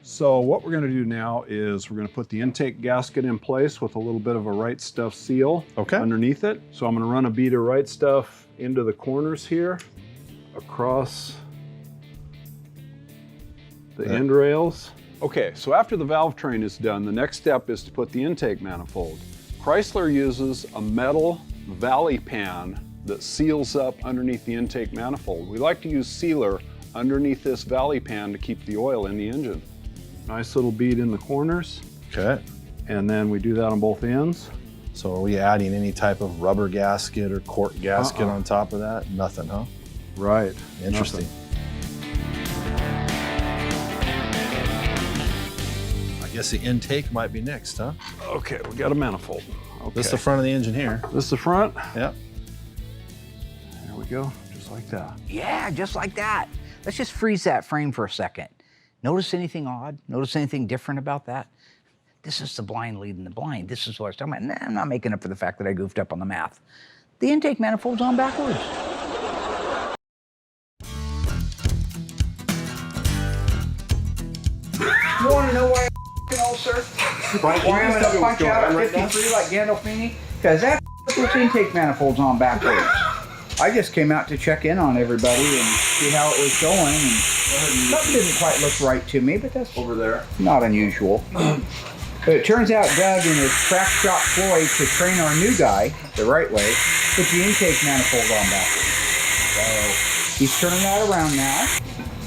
So what we're going to do now is we're going to put the intake gasket in place with a little bit of a Right Stuff seal underneath it. So I'm going to run a bead of Right Stuff into the corners here, across the end rails. Okay, so after the valve train is done, the next step is to put the intake manifold. Chrysler uses a metal valley pan that seals up underneath the intake manifold. We like to use sealer underneath this valley pan to keep the oil in the engine. Nice little bead in the corners. Okay. And then we do that on both ends. So are we adding any type of rubber gasket or cork gasket on top of that? Nothing, huh? Right. Interesting. I guess the intake might be next, huh? Okay, we got a manifold. Okay. This is the front of the engine here. This is the front. Yep. There we go, just like that. Yeah, just like that. Let's just freeze that frame for a second. Notice anything odd? Notice anything different about that? This is the blind leading the blind. This is what I was talking about. Nah, I'm not making up for the fact that I goofed up on the math. The intake manifold's on backwards. You want to know why I know, sir? Why I'm going to punch out at 53 like Gandolfini? Because that this intake manifold's on backwards. I just came out to check in on everybody and see how it was going. And something didn't quite look right to me, but that's Over there. not unusual. But it turns out Doug, in his crack shop ploy to train our new guy the right way, put the intake manifold on backwards. So he's turning that around now.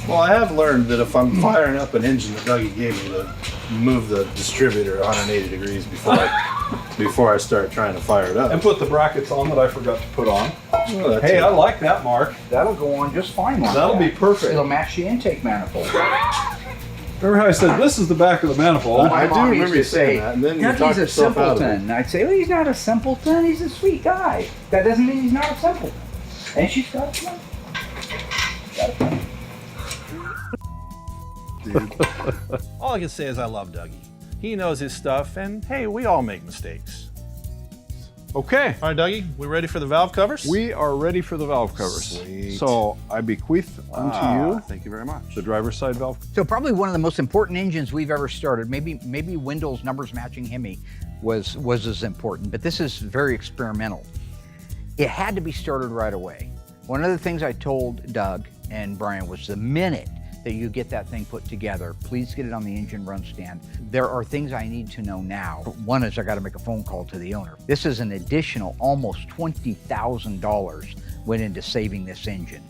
Well, I have learned that if I'm firing up an engine that Dougie gave me, to move the distributor 180 degrees before I start trying to fire it up. And put the brackets on that I forgot to put on. Well, Hey, I like that, Mark. That'll go on just fine like That'll that. be perfect. It'll match the intake manifold. Remember how I said this is the back of the manifold? My I do mom remember used you to saying say, that, and then you Dougie's talked a yourself out of it. simpleton. I'd say, well, he's not a simpleton, he's a sweet guy. That doesn't mean he's not a simpleton. And she's got a point. Got a point. All I can say is I love Dougie. He knows his stuff, and hey, we all make mistakes. Okay, All right, Dougie, we ready for the valve covers? we are ready for the valve covers. Sweet. So I bequeath unto you Thank you very much. the driver's side valve. So probably one of the most important engines we've ever started. Maybe Wendell's numbers matching Hemi was as important, but this is very experimental. It had to be started right away. One of the things I told Doug and Brian was the minute that you get that thing put together, please get it on the engine run stand. There are things I need to know now. One is I got to make a phone call to the owner. This is an additional almost $20,000 went into saving this engine.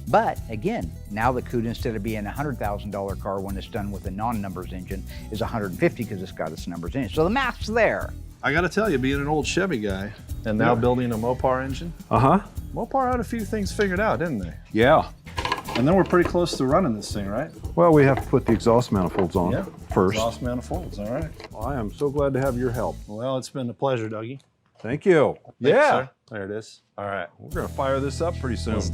But again, now the Cuda, instead of being a $100,000 car when it's done with a non-numbers engine, is $150 because it's got its numbers in it. So the math's there. I got to tell you, being an old Chevy guy and now building a Mopar engine, Mopar had a few things figured out, didn't they? Yeah. And then we're pretty close to running this thing, right? Well, we have to put the exhaust manifolds on first. Exhaust manifolds, all right. Well, I am so glad to have your help. Well, it's been a pleasure, Dougie. Thank you. Thanks, Yeah. sir. There it is. All right. We're going to fire this up pretty soon. Let's do it.